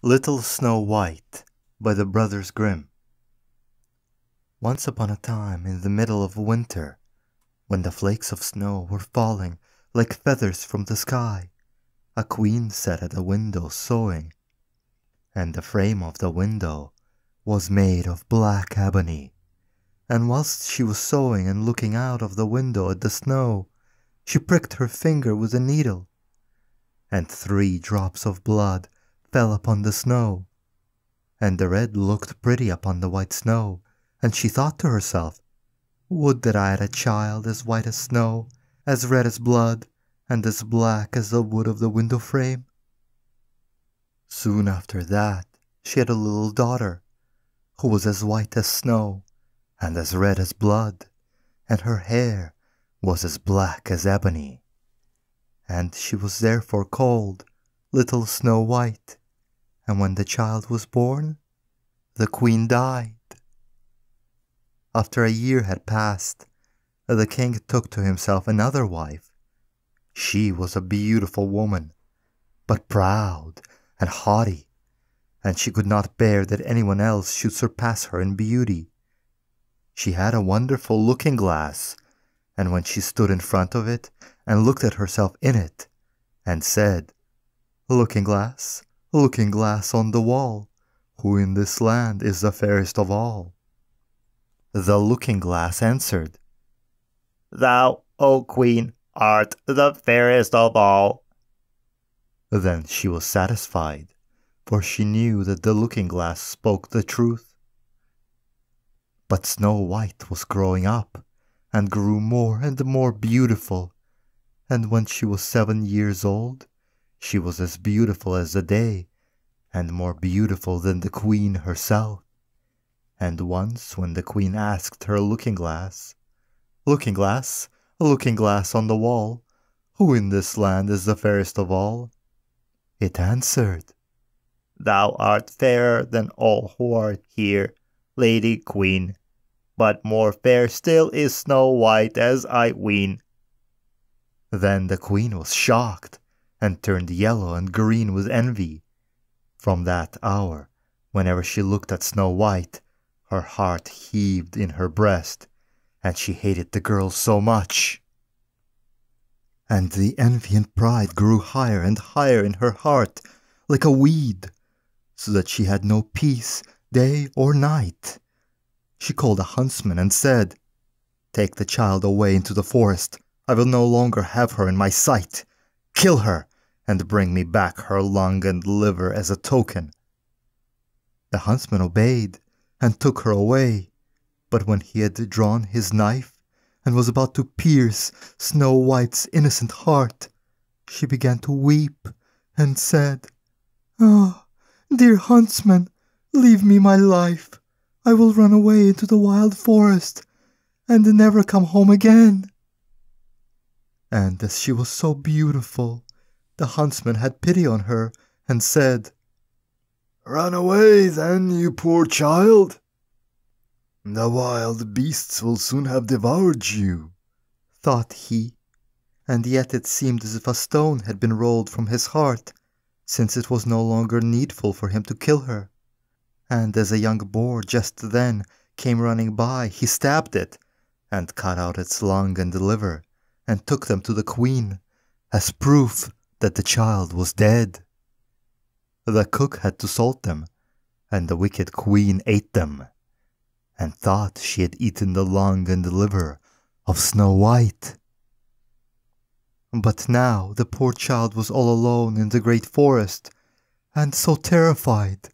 Little Snow White by the Brothers Grimm. Once upon a time, in the middle of winter, when the flakes of snow were falling like feathers from the sky, a queen sat at a window sewing, and the frame of the window was made of black ebony. And whilst she was sewing and looking out of the window at the snow, she pricked her finger with a needle, and 3 drops of blood fell upon the snow, and the red looked pretty upon the white snow, and she thought to herself, "Would that I had a child as white as snow, as red as blood, and as black as the wood of the window frame." Soon after that she had a little daughter, who was as white as snow, and as red as blood, and her hair was as black as ebony, and she was therefore called Little Snow White. And when the child was born, the queen died. After a year had passed, the king took to himself another wife. She was a beautiful woman, but proud and haughty, and she could not bear that anyone else should surpass her in beauty. She had a wonderful looking-glass, and when she stood in front of it and looked at herself in it, and said, "Looking-glass, looking-glass on the wall, who in this land is the fairest of all?" The looking-glass answered, "Thou, O Queen, art the fairest of all." Then she was satisfied, for she knew that the looking-glass spoke the truth. But Snow White was growing up, and grew more and more beautiful, and when she was 7 years old, she was as beautiful as the day, and more beautiful than the queen herself. And once when the queen asked her looking-glass, "Looking-glass, looking-glass on the wall, who in this land is the fairest of all?" it answered, "Thou art fairer than all who are here, Lady Queen, but more fair still is Snow White, as I ween." Then the queen was shocked, and turned yellow and green with envy. From that hour, whenever she looked at Snow White, her heart heaved in her breast, and she hated the girl so much. And the envy and pride grew higher and higher in her heart, like a weed, so that she had no peace day or night. She called a huntsman and said, "Take the child away into the forest. I will no longer have her in my sight. Kill her, and bring me back her lung and liver as a token." The huntsman obeyed, and took her away, but when he had drawn his knife, and was about to pierce Snow White's innocent heart, she began to weep, and said, "Ah, dear huntsman, leave me my life. I will run away into the wild forest, and never come home again." And as she was so beautiful, the huntsman had pity on her, and said, "Run away then, you poor child. The wild beasts will soon have devoured you," thought he, and yet it seemed as if a stone had been rolled from his heart, since it was no longer needful for him to kill her. And as a young boar just then came running by, he stabbed it, and cut out its lung and liver, and took them to the queen, as proof that the child was dead. The cook had to salt them, and the wicked queen ate them, and thought she had eaten the lung and liver of Snow White. But now the poor child was all alone in the great forest, and so terrified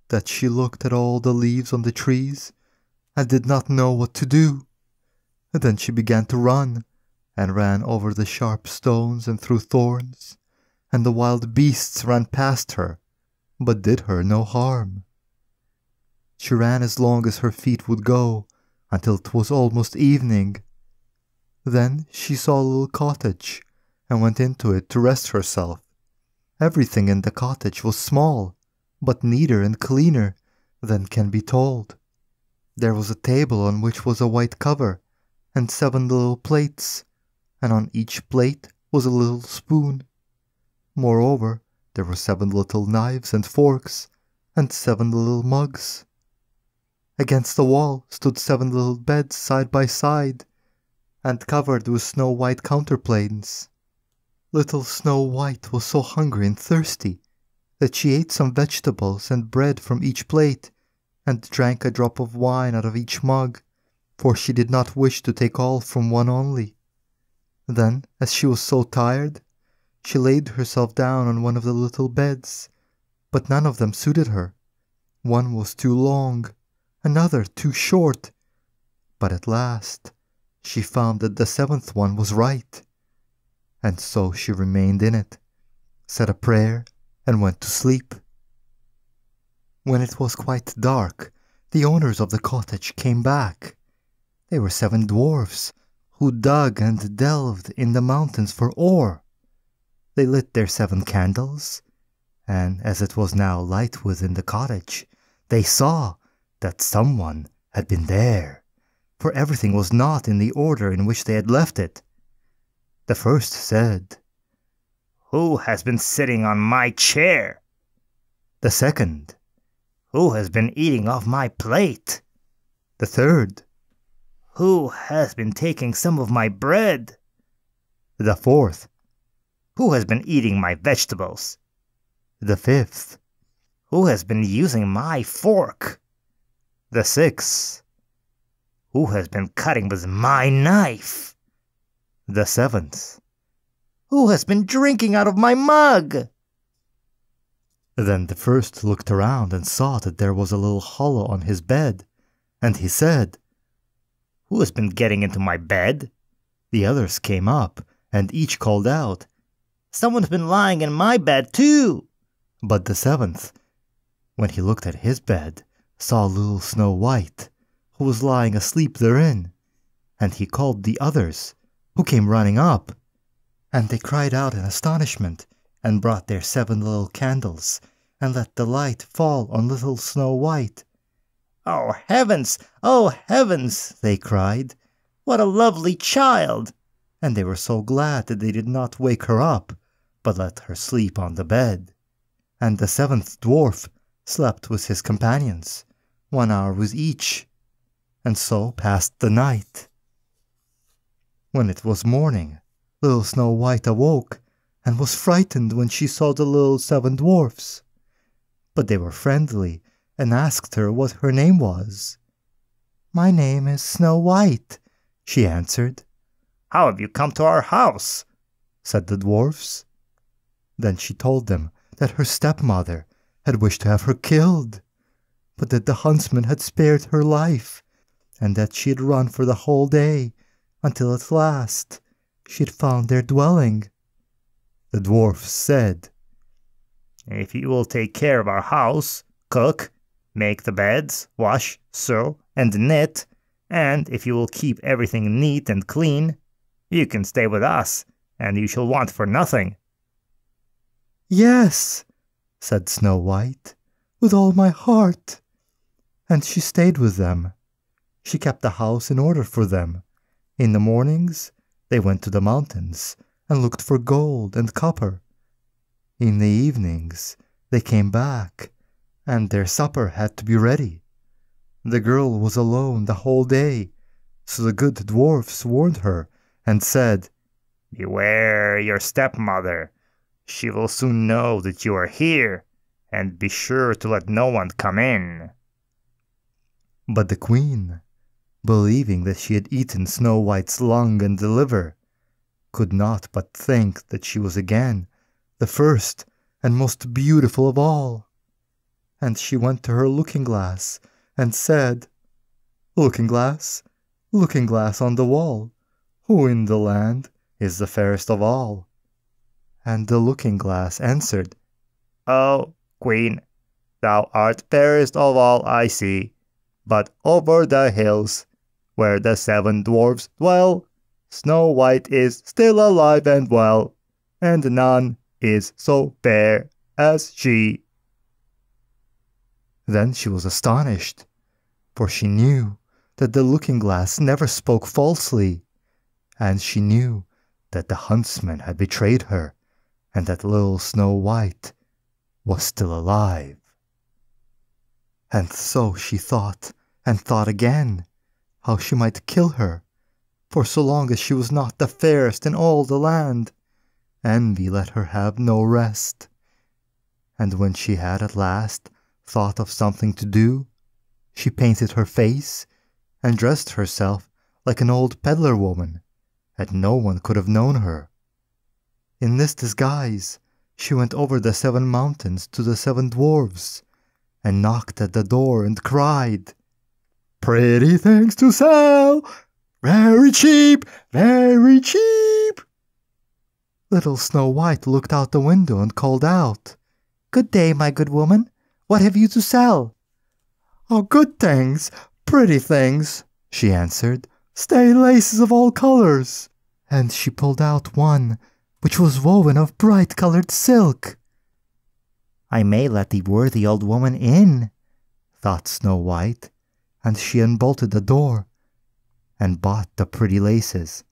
that she looked at all the leaves on the trees, and did not know what to do. Then she began to run, and ran over the sharp stones and through thorns, and the wild beasts ran past her, but did her no harm. She ran as long as her feet would go, until it was almost evening. Then she saw a little cottage, and went into it to rest herself. Everything in the cottage was small, but neater and cleaner than can be told. There was a table on which was a white cover, and 7 little plates, and on each plate was a little spoon. Moreover, there were 7 little knives and forks, and 7 little mugs. Against the wall stood 7 little beds side by side, and covered with snow-white counterpanes. Little Snow White was so hungry and thirsty that she ate some vegetables and bread from each plate, and drank a drop of wine out of each mug, for she did not wish to take all from one only. Then, as she was so tired, she laid herself down on one of the little beds, but none of them suited her. One was too long, another too short, but at last she found that the 7th one was right, and so she remained in it, said a prayer, and went to sleep. When it was quite dark, the owners of the cottage came back. They were 7 dwarfs, who dug and delved in the mountains for ore. They lit their 7 candles, and as it was now light within the cottage, they saw that someone had been there, for everything was not in the order in which they had left it. The first said, "Who has been sitting on my chair?" The second, "Who has been eating off my plate?" The third, "Who has been taking some of my bread?" The fourth, "Who has been eating my vegetables?" The fifth, "Who has been using my fork?" The sixth, "Who has been cutting with my knife?" The seventh, "Who has been drinking out of my mug?" Then the first looked around and saw that there was a little hollow on his bed, and he said, "Who has been getting into my bed?" The others came up, and each called out, "Someone's been lying in my bed too." But the 7th, when he looked at his bed, saw little Snow White, who was lying asleep therein, and he called the others, who came running up, and they cried out in astonishment, and brought their 7 little candles, and let the light fall on little Snow White. "Oh heavens! Oh heavens!" they cried. "What a lovely child!" And they were so glad that they did not wake her up, but let her sleep on the bed. And the 7th dwarf slept with his companions, 1 hour with each, and so passed the night. When it was morning, little Snow White awoke, and was frightened when she saw the little 7 dwarfs. But they were friendly, and asked her what her name was. "My name is Snow White," she answered. "How have you come to our house?" said the dwarfs. Then she told them that her stepmother had wished to have her killed, but that the huntsman had spared her life, and that she had run for the whole day, until at last she had found their dwelling. The dwarfs said, "If you will take care of our house, cook, make the beds, wash, sew, and knit, and if you will keep everything neat and clean, you can stay with us, and you shall want for nothing." "Yes," said Snow White, "with all my heart." And she stayed with them. She kept the house in order for them. In the mornings, they went to the mountains and looked for gold and copper. In the evenings, they came back, and their supper had to be ready. The girl was alone the whole day, so the good dwarfs warned her and said, "Beware your stepmother. She will soon know that you are here, and be sure to let no one come in." But the queen, believing that she had eaten Snow White's lung and liver, could not but think that she was again the first and most beautiful of all. And she went to her looking-glass and said, "Looking-glass, looking-glass on the wall, who in the land is the fairest of all?" And the looking-glass answered, "Oh, Queen, thou art fairest of all I see, but over the hills, where the 7 dwarfs dwell, Snow White is still alive and well, and none is so fair as she." Then she was astonished, for she knew that the looking-glass never spoke falsely, and she knew that the huntsman had betrayed her, and that little Snow White was still alive. And so she thought, and thought again, how she might kill her, for so long as she was not the fairest in all the land, envy let her have no rest. And when she had at last thought of something to do, she painted her face and dressed herself like an old peddler woman, and no one could have known her. In this disguise she went over the 7 mountains to the 7 dwarfs, and knocked at the door and cried, "Pretty things to sell, very cheap, very cheap." Little Snow White looked out the window and called out, "Good day, my good woman. What have you to sell?" "Oh, good things, pretty things," she answered. "Stay laces of all colors." And she pulled out one which was woven of bright-colored silk. "I may let the worthy old woman in," thought Snow White, and she unbolted the door and bought the pretty laces.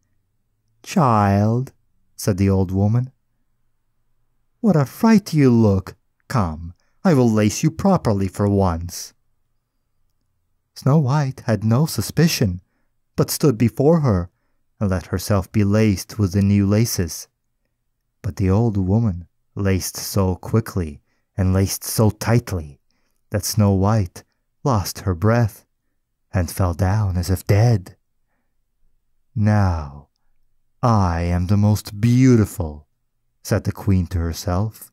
"Child," said the old woman, "what a fright you look! Come, I will lace you properly for once." Snow White had no suspicion, but stood before her and let herself be laced with the new laces. But the old woman laced so quickly and laced so tightly that Snow White lost her breath and fell down as if dead. "Now I am the most beautiful," said the queen to herself,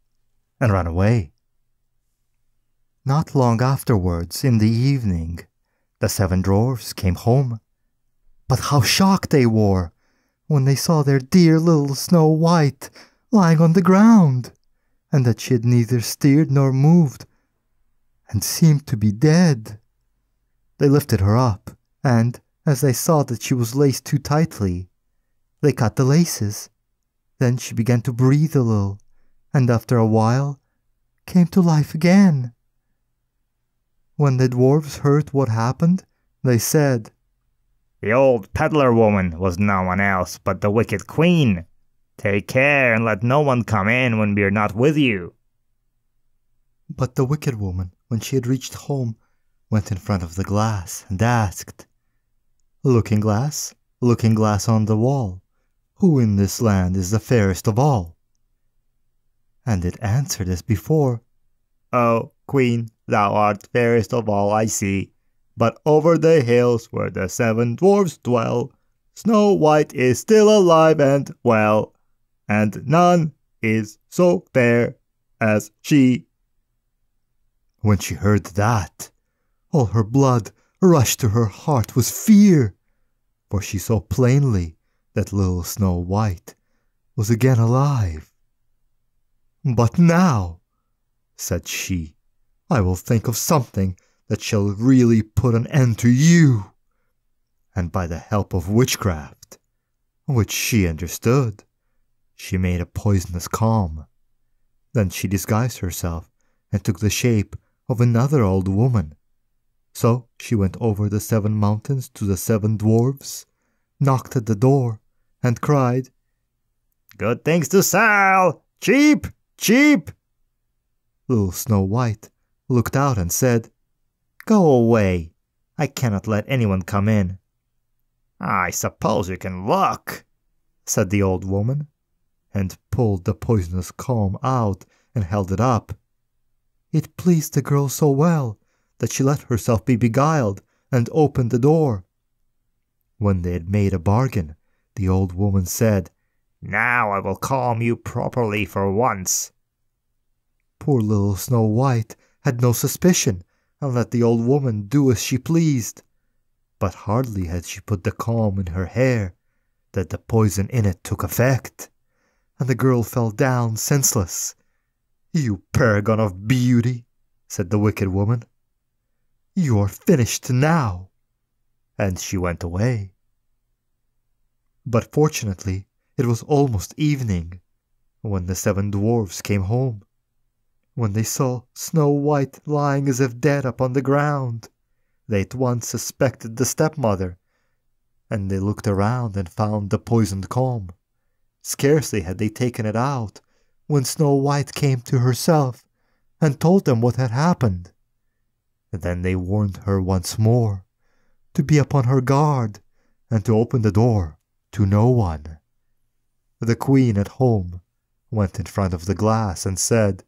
and ran away. Not long afterwards, in the evening, the 7 dwarfs came home. But how shocked they were when they saw their dear little Snow White lying on the ground, and that she had neither stirred nor moved, and seemed to be dead. They lifted her up, and, as they saw that she was laced too tightly, they cut the laces. Then she began to breathe a little, and after a while came to life again. When the dwarfs heard what happened, they said, "The old peddler woman was no one else but the wicked queen. Take care and let no one come in when we are not with you." But the wicked woman, when she had reached home, went in front of the glass and asked, looking glass on the wall, who in this land is the fairest of all?" And it answered as before, "Oh, queen, thou art fairest of all, I see. But over the hills where the 7 dwarfs dwell, Snow White is still alive and well, and none is so fair as she." When she heard that, all her blood rushed to her heart with fear, for she saw plainly that little Snow White was again alive. "But now," said she, "I will think of something that shall really put an end to you." And by the help of witchcraft, which she understood, she made a poisonous calm. Then she disguised herself and took the shape of another old woman. So she went over the 7 mountains to the 7 dwarfs, knocked at the door, and cried, "Good things to sell! Cheap! Cheap!" Little Snow White looked out and said, "Go away, I cannot let anyone come in." "I suppose you can look," said the old woman, and pulled the poisonous comb out and held it up. It pleased the girl so well that she let herself be beguiled and opened the door. When they had made a bargain, the old woman said, "Now I will comb you properly for once." Poor little Snow White had no suspicion, and let the old woman do as she pleased. But hardly had she put the comb in her hair that the poison in it took effect, and the girl fell down senseless. "You paragon of beauty," said the wicked woman, "you are finished now," and she went away. But fortunately it was almost evening when the 7 dwarfs came home. When they saw Snow White lying as if dead upon the ground, they at once suspected the stepmother, and they looked around and found the poisoned comb. Scarcely had they taken it out when Snow White came to herself and told them what had happened. Then they warned her once more to be upon her guard and to open the door to no one. The queen at home went in front of the glass and said,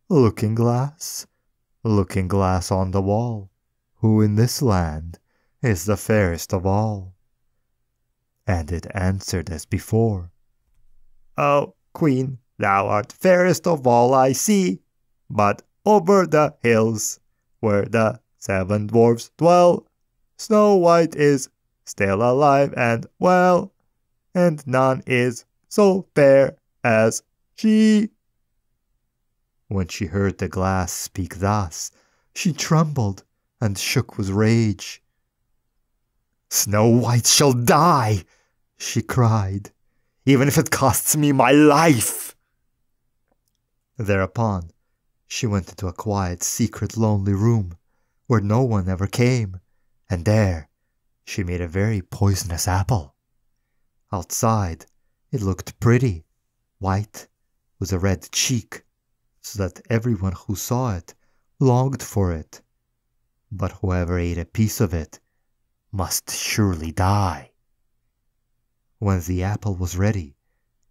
looking glass on the wall, who in this land is the fairest of all? And it answered as before, O Queen, thou art fairest of all I see, but over the hills where the 7 dwarfs dwell, Snow White is still alive and well, and none is so fair as she. When she heard the glass speak thus, she trembled and shook with rage. Snow White shall die, she cried, even if it costs me my life. Thereupon, she went into a quiet, secret, lonely room where no one ever came, and there she made a very poisonous apple. Outside, it looked pretty, white, with a red cheek, so that everyone who saw it longed for it. But whoever ate a piece of it must surely die. When the apple was ready,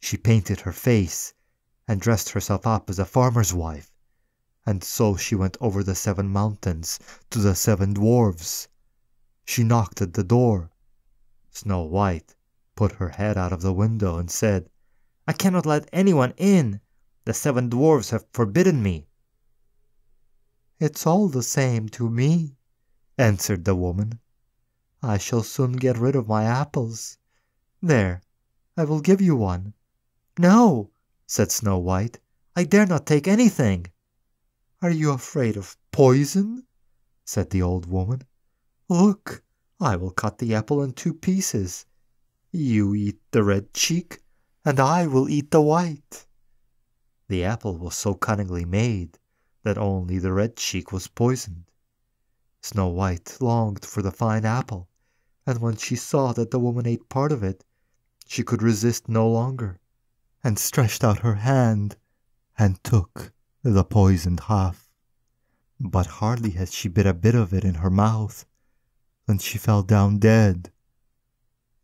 she painted her face and dressed herself up as a farmer's wife, and so she went over the 7 mountains to the 7 dwarfs. She knocked at the door. Snow White put her head out of the window and said, I cannot let anyone in. The 7 dwarfs have forbidden me. It's all the same to me, answered the woman. I shall soon get rid of my apples. There, I will give you one. No, said Snow White, I dare not take anything. Are you afraid of poison? Said the old woman. Look, I will cut the apple in 2 pieces. You eat the red cheek, and I will eat the white. The apple was so cunningly made that only the red cheek was poisoned. Snow White longed for the fine apple, and when she saw that the woman ate part of it, she could resist no longer, and stretched out her hand and took the poisoned half. But hardly had she bit a bit of it in her mouth than she fell down dead.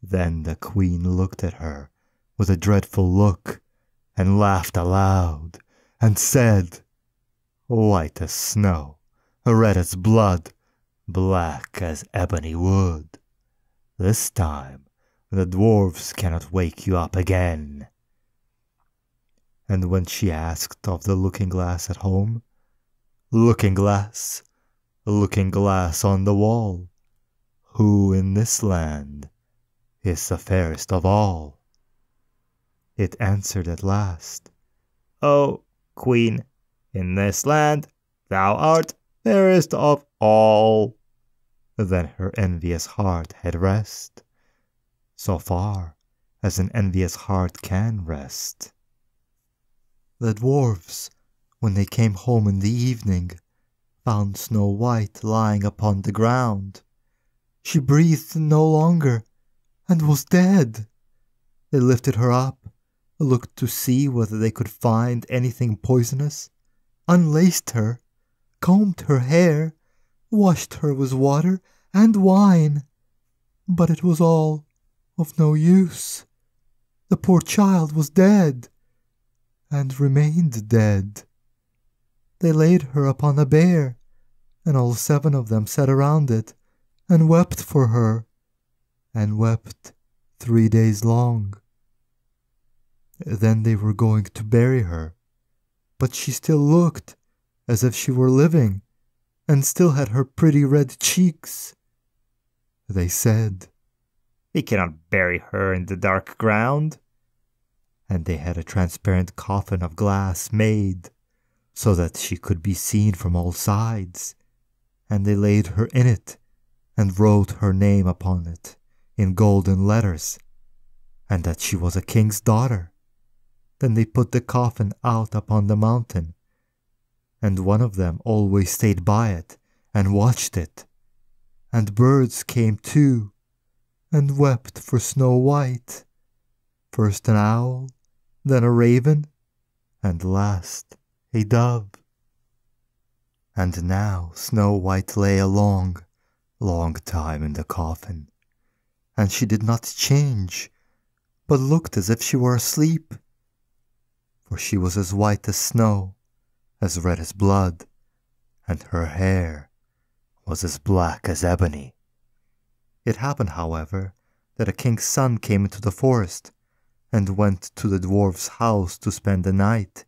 Then the queen looked at her with a dreadful look and laughed aloud and said, White as snow, red as blood, black as ebony wood. This time the dwarfs cannot wake you up again. And when she asked of the looking-glass at home, Looking-glass on the wall, who in this land is the fairest of all? It answered at last, O Queen, in this land thou art fairest of all. Then her envious heart had rest, so far as an envious heart can rest. The dwarfs, when they came home in the evening, found Snow White lying upon the ground. She breathed no longer, and was dead. They lifted her up, looked to see whether they could find anything poisonous, unlaced her, combed her hair, washed her with water and wine, but it was all of no use. The poor child was dead, and remained dead. They laid her upon a bier, and all 7 of them sat around it, and wept for her, and wept 3 days long. Then they were going to bury her, but she still looked as if she were living, and still had her pretty red cheeks. They said, We cannot bury her in the dark ground. And they had a transparent coffin of glass made, so that she could be seen from all sides, and they laid her in it, and wrote her name upon it in golden letters, and that she was a king's daughter. Then they put the coffin out upon the mountain, and one of them always stayed by it and watched it, and birds came too, and wept for Snow White, first an owl, then a raven, and last a dove. And now Snow White lay a long, long time in the coffin, and she did not change, but looked as if she were asleep. For she was as white as snow, as red as blood, and her hair was as black as ebony. It happened, however, that a king's son came into the forest and went to the dwarf's house to spend the night.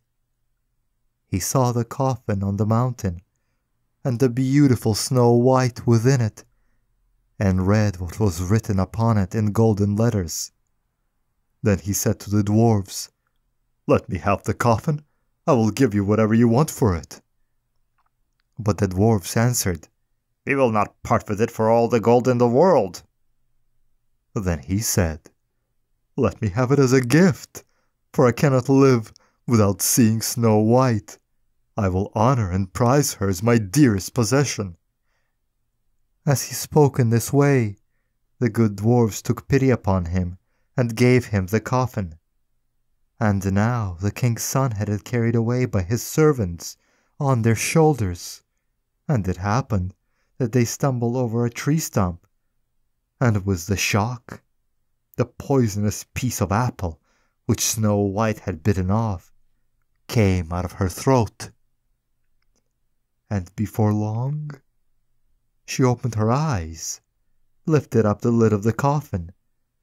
He saw the coffin on the mountain, and the beautiful Snow White within it, and read what was written upon it in golden letters. Then he said to the dwarfs, "Let me have the coffin. I will give you whatever you want for it." But the dwarfs answered, "We will not part with it for all the gold in the world." Then he said, "Let me have it as a gift, for I cannot live without seeing Snow White. I will honor and prize her as my dearest possession." As he spoke in this way, the good dwarfs took pity upon him and gave him the coffin. And now the king's son had it carried away by his servants on their shoulders, and it happened that they stumbled over a tree stump, and with the shock, the poisonous piece of apple which Snow White had bitten off came out of her throat. And before long, she opened her eyes, lifted up the lid of the coffin,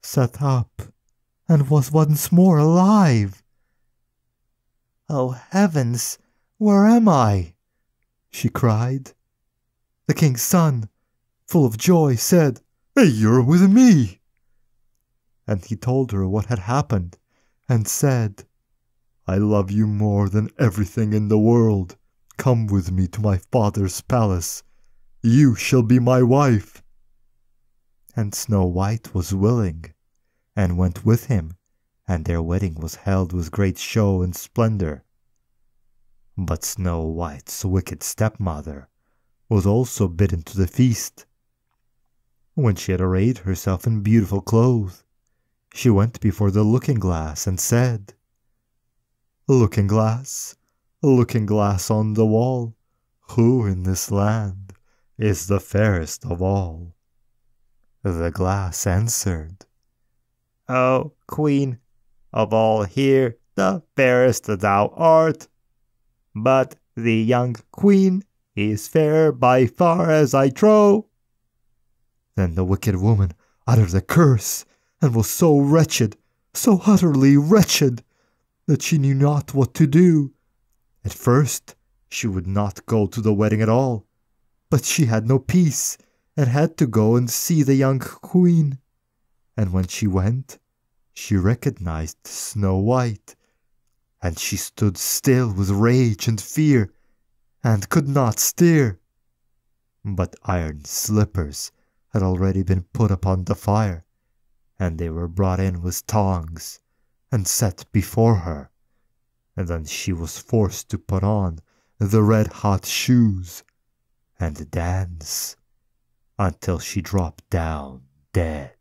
sat up, and was once more alive. "Oh heavens, where am I?" she cried. The king's son, full of joy, said, "You're with me." And he told her what had happened, and said, "I love you more than everything in the world. Come with me to my father's palace. You shall be my wife." And Snow White was willing, and went with him, and their wedding was held with great show and splendor. But Snow White's wicked stepmother was also bidden to the feast. When she had arrayed herself in beautiful clothes, she went before the looking-glass and said, looking glass on the wall, who in this land is the fairest of all?" The glass answered, "O Queen, of all here the fairest thou art, but the young Queen is fair by far, as I trow." Then the wicked woman uttered a curse, and was so wretched, so utterly wretched, that she knew not what to do. At first she would not go to the wedding at all, but she had no peace, and had to go and see the young Queen. And when she went, she recognized Snow White, and she stood still with rage and fear, and could not stir. But iron slippers had already been put upon the fire, and they were brought in with tongs, and set before her, and then she was forced to put on the red-hot shoes, and dance until she dropped down dead.